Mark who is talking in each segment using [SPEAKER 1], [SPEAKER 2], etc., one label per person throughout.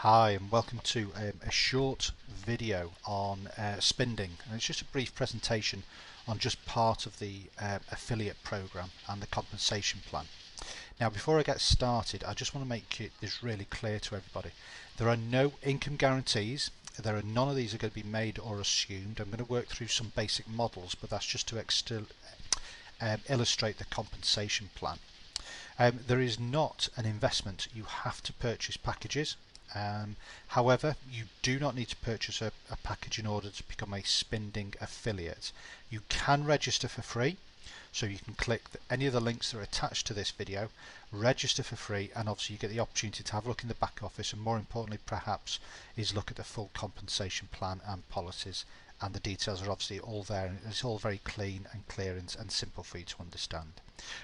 [SPEAKER 1] Hi and welcome to a short video on SpinDing, and it's just a brief presentation on just part of the affiliate program and the compensation plan. Now before I get started, I just want to make this really clear to everybody. There are no income guarantees. None of these are going to be made or assumed. I'm going to work through some basic models, but that's just to illustrate the compensation plan. There is not an investment. You have to purchase packages. However, you do not need to purchase a package in order to become a SpinDing affiliate. You can register for free, so you can click any of the links that are attached to this video, register for free, and obviously you get the opportunity to have a look in the back office, and more importantly perhaps is look at the full compensation plan and policies, and the details are obviously all there, and it's all very clean and clear and simple for you to understand.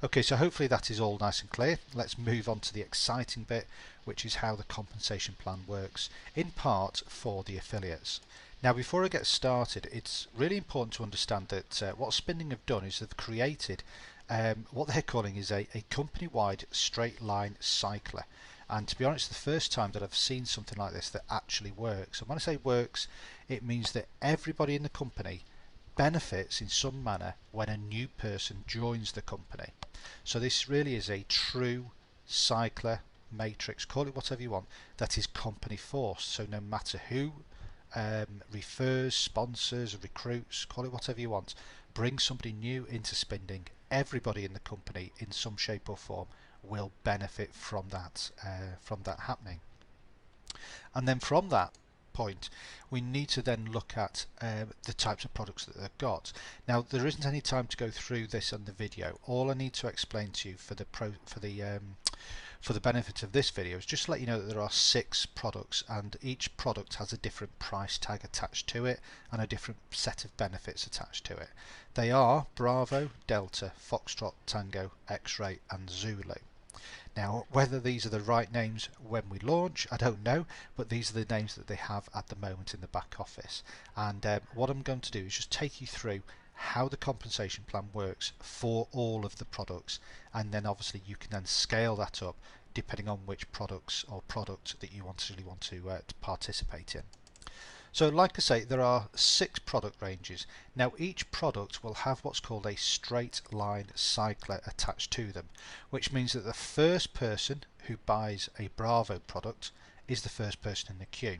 [SPEAKER 1] Okay, so hopefully that is all nice and clear. Let's move on to the exciting bit, which is how the compensation plan works, in part for the affiliates. Now before I get started, it's really important to understand that what SpinDing have done is they've created what they're calling is a company-wide straight line cycler. And to be honest, the first time that I've seen something like this that actually works. And when I say works, it means that everybody in the company benefits in some manner when a new person joins the company. So this really is a true cycler matrix, call it whatever you want, that is company forced. So no matter who refers, sponsors, recruits, call it whatever you want, bring somebody new into SpinDing, everybody in the company in some shape or form will benefit from that happening. And then from that point, we need to then look at the types of products that they've got. Now there isn't any time to go through this on the video. All I need to explain to you for the benefit of this video is just to let you know that there are 6 products, and each product has a different price tag attached to it and a different set of benefits attached to it. They are Bravo, Delta, Foxtrot, Tango, X-Ray and Zulu. Now whether these are the right names when we launch, I don't know, but these are the names that they have at the moment in the back office. And what I'm going to do is just take you through how the compensation plan works for all of the products, and then obviously you can then scale that up depending on which products or product that you really want to participate in. So like I say, there are 6 product ranges. Now each product will have what's called a straight line cycler attached to them, which means that the first person who buys a Bravo product is the first person in the queue.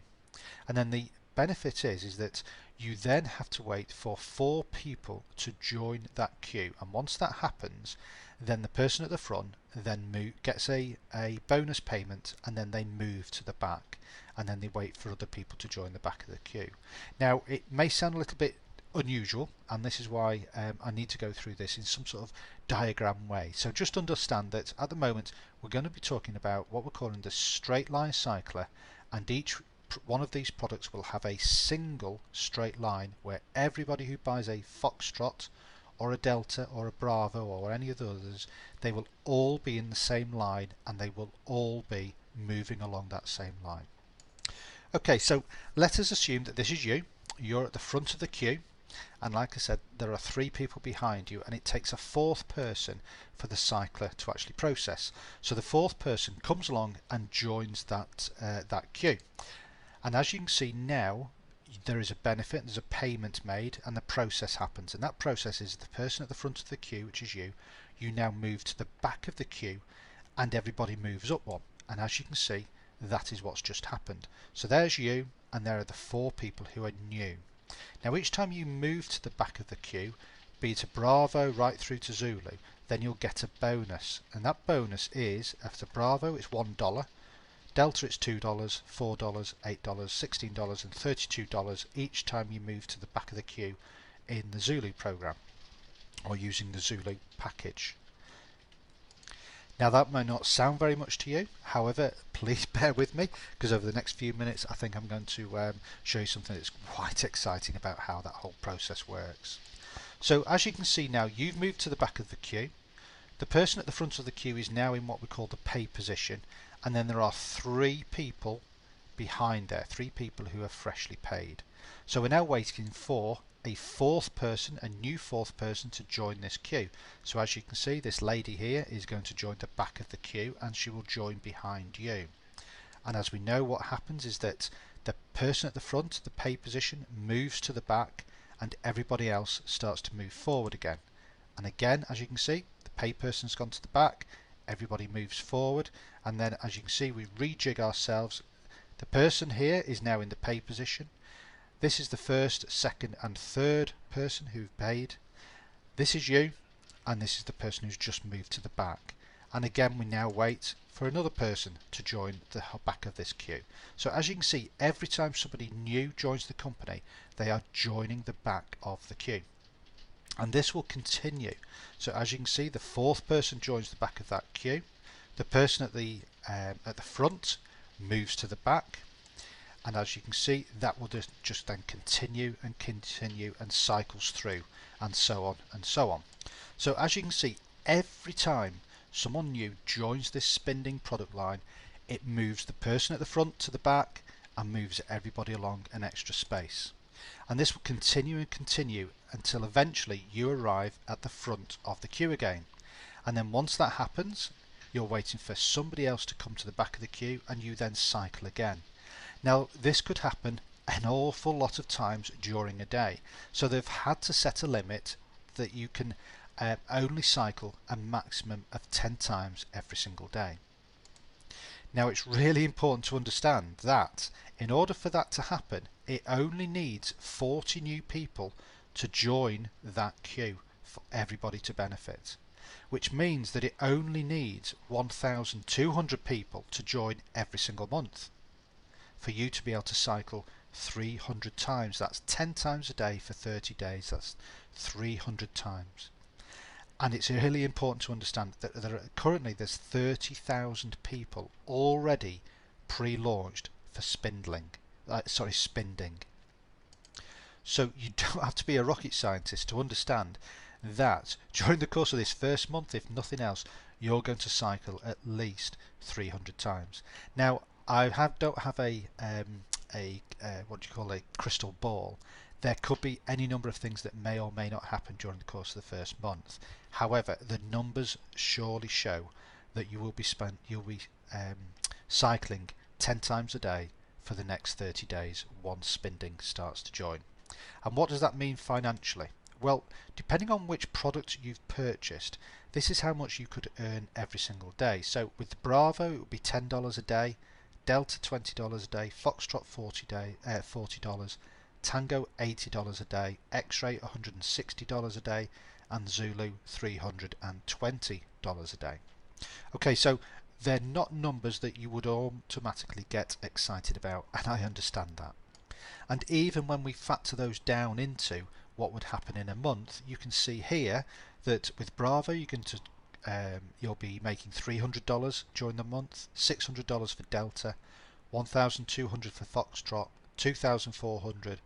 [SPEAKER 1] And then the benefit is that you then have to wait for 4 people to join that queue, and once that happens, then the person at the front then gets a bonus payment, and then they move to the back, and then they wait for other people to join the back of the queue. Now it may sound a little bit unusual, and this is why I need to go through this in some sort of diagram way. So just understand that at the moment we're going to be talking about what we're calling the straight line cycler, and each one of these products will have a single straight line where everybody who buys a Foxtrot or a Delta or a Bravo or any of the others, they will all be in the same line, and they will all be moving along that same line. Okay, so let us assume that this is you. You're at the front of the queue, and like I said, there are 3 people behind you, and it takes a 4th person for the cycler to actually process. So the 4th person comes along and joins that queue. And as you can see now, there is a benefit, there's a payment made, and the process happens. And that process is the person at the front of the queue, which is you now move to the back of the queue, and everybody moves up one. And as you can see, that is what's just happened. So there's you, and there are the 4 people who are new. Now each time you move to the back of the queue, be it a Bravo right through to Zulu, then you'll get a bonus. And that bonus is, after Bravo it's $1, Delta it's $2, $4, $8, $16 and $32 each time you move to the back of the queue in the Zulu program or using the Zulu package. Now that might not sound very much to you, however please bear with me, because over the next few minutes I think I'm going to show you something that's quite exciting about how that whole process works. So as you can see now, you've moved to the back of the queue. The person at the front of the queue is now in what we call the pay position, and then there are 3 people behind there, 3 people who are freshly paid. So we're now waiting for a 4th person, a new 4th person, to join this queue. So as you can see, this lady here is going to join the back of the queue, and she will join behind you. And as we know, what happens is that the person at the front, the pay position, moves to the back and everybody else starts to move forward again. And again, as you can see, the pay person's gone to the back, everybody moves forward, and then as you can see, we rejig ourselves. The person here is now in the pay position. This is the first, second and third person who've paid. This is you, and this is the person who's just moved to the back. And again, we now wait for another person to join the back of this queue. So as you can see, every time somebody new joins the company, they are joining the back of the queue. And this will continue. So as you can see, the fourth person joins the back of that queue. The person at the front moves to the back. And as you can see, that will just then continue and continue and cycles through, and so on and so on. So as you can see, every time someone new joins this SpinDing product line, it moves the person at the front to the back and moves everybody along an extra space. And this will continue and continue until eventually you arrive at the front of the queue again. And then once that happens, you're waiting for somebody else to come to the back of the queue, and you then cycle again. Now this could happen an awful lot of times during a day, so they've had to set a limit that you can only cycle a maximum of 10 times every single day. Now it's really important to understand that in order for that to happen, it only needs 40 new people to join that queue for everybody to benefit, which means that it only needs 1,200 people to join every single month for you to be able to cycle 300 times. That's 10 times a day for 30 days. That's 300 times. And it's really important to understand that currently there's 30,000 people already pre-launched for SpinDing. So you don't have to be a rocket scientist to understand that during the course of this first month, if nothing else, you're going to cycle at least 300 times. Now, I don't have a crystal ball. There could be any number of things that may or may not happen during the course of the first month. However, the numbers surely show that you will be cycling 10 times a day for the next 30 days once SpinDing starts to join. And what does that mean financially? Well, depending on which product you've purchased, this is how much you could earn every single day. So with the Bravo, it would be $10 a day, Delta $20 a day, Foxtrot $40, Tango $80 a day, X-Ray $160 a day, and Zulu $320 a day. Okay, so they're not numbers that you would automatically get excited about, and I understand that. And even when we factor those down into what would happen in a month, you can see here that with Bravo you'll be making $300 during the month, $600 for Delta, $1,200 for Foxtrot, $2,400,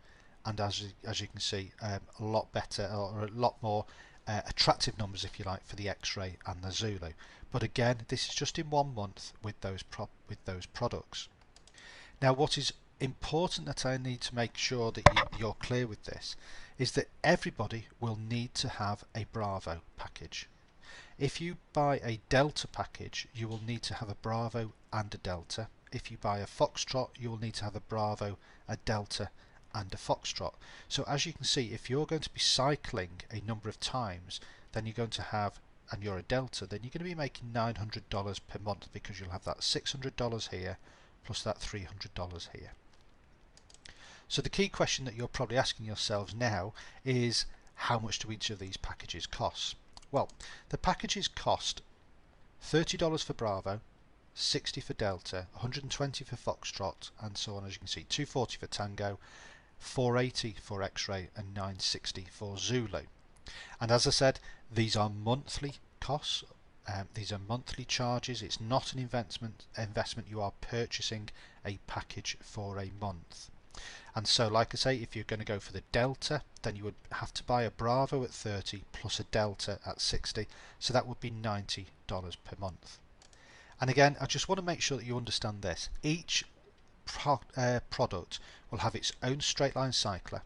[SPEAKER 1] and as you can see, a lot better, or a lot more attractive numbers, if you like, for the X-Ray and the Zulu. But again, this is just in 1 month with those products. Now, what is important that I need to make sure that you're clear with this is that everybody will need to have a Bravo package. If you buy a Delta package, you will need to have a Bravo and a Delta. If you buy a Foxtrot, you will need to have a Bravo, a Delta and a Foxtrot. So as you can see, if you're going to be cycling a number of times, then you're going to have, and you're a Delta, then you're going to be making $900 per month, because you'll have that $600 here plus that $300 here. So the key question that you're probably asking yourselves now is, how much do each of these packages cost? Well, the packages cost $30 for Bravo, $60 for Delta, $120 for Foxtrot, and so on. As you can see, $240 for Tango, $480 for X-Ray, and $960 for Zulu. And as I said, these are monthly costs. These are monthly charges. It's not an investment. You are purchasing a package for a month. And so, like I say, if you're going to go for the Delta, then you would have to buy a Bravo at $30 plus a Delta at $60, so that would be $90 per month. And again, I just want to make sure that you understand this. Each product will have its own straight line cycler.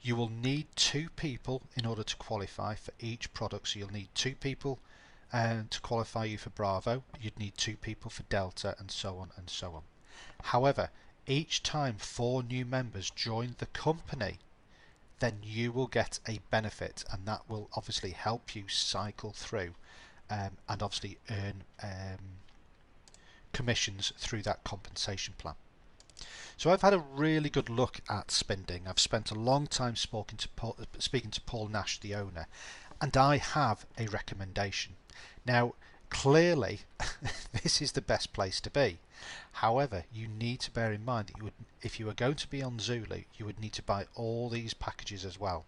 [SPEAKER 1] You will need 2 people in order to qualify for each product, so you'll need 2 people to qualify you for Bravo, you'd need 2 people for Delta, and so on and so on. However, each time 4 new members join the company, then you will get a benefit, and that will obviously help you cycle through and obviously earn commissions through that compensation plan. So I've had a really good look at SpinDing. I've spent a long time speaking to Paul Nash, the owner, and I have a recommendation. Now, clearly, this is the best place to be. However, you need to bear in mind that if you are going to be on Zulu, you would need to buy all these packages as well,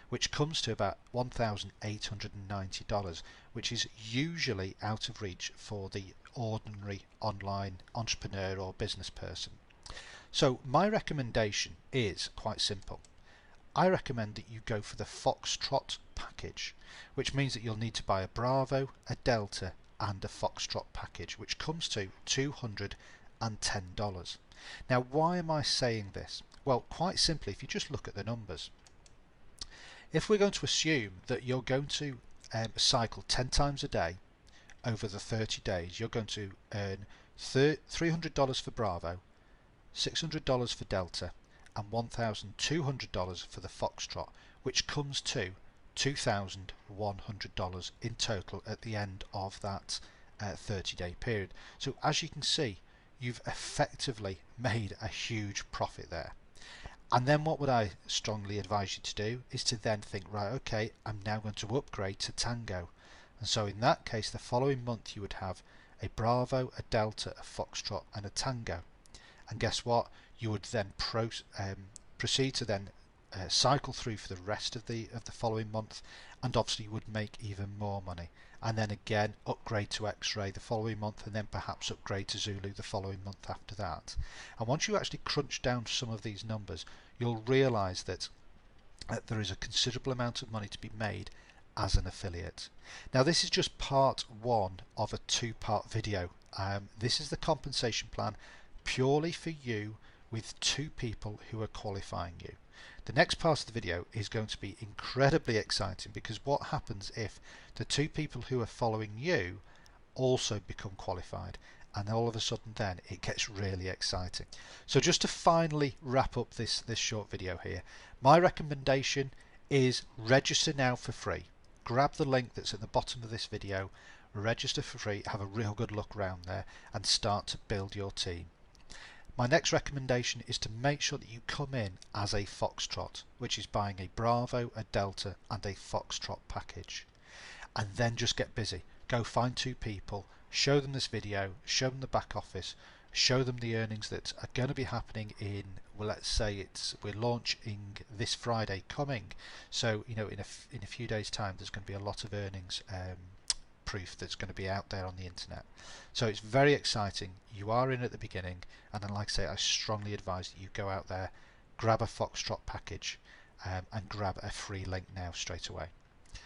[SPEAKER 1] which comes to about $1,890, which is usually out of reach for the ordinary online entrepreneur or business person. So my recommendation is quite simple. I recommend that you go for the Foxtrot package, which means that you'll need to buy a Bravo, a Delta and a Foxtrot package, which comes to $210. Now, why am I saying this? Well, quite simply, if you just look at the numbers, if we're going to assume that you're going to cycle 10 times a day over the 30 days, you're going to earn $300 for Bravo, $600 for Delta and $1,200 for the Foxtrot, which comes to $2,100 in total at the end of that 30-day period. So as you can see, you've effectively made a huge profit there. And then what would I strongly advise you to do is to then think, right, okay, I'm now going to upgrade to Tango. And so in that case, the following month you would have a Bravo, a Delta, a Foxtrot and a Tango. And guess what? You would then proceed to then cycle through for the rest of the following month, and obviously you would make even more money. And then again upgrade to X-Ray the following month, and then perhaps upgrade to Zulu the following month after that. And once you actually crunch down some of these numbers, you'll realise that there is a considerable amount of money to be made as an affiliate. Now, this is just part one of a 2-part video. This is the compensation plan purely for you with 2 people who are qualifying you. The next part of the video is going to be incredibly exciting, because what happens if the 2 people who are following you also become qualified, and all of a sudden then it gets really exciting. So just to finally wrap up this short video here, my recommendation is register now for free. Grab the link that's at the bottom of this video, register for free, have a real good look around there and start to build your team. My next recommendation is to make sure that you come in as a Foxtrot, which is buying a Bravo, a Delta and a Foxtrot package. And then just get busy. Go find 2 people, show them this video, show them the back office, show them the earnings that are going to be happening in, well, let's say we're launching this Friday coming. So, you know, in a few days time there's going to be a lot of earnings proof that's going to be out there on the internet. So it's very exciting. You are in at the beginning, and then like I say, I strongly advise that you go out there, grab a Foxtrot package and grab a free link now straight away.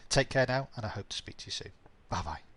[SPEAKER 1] Take care now, and I hope to speak to you soon. Bye bye.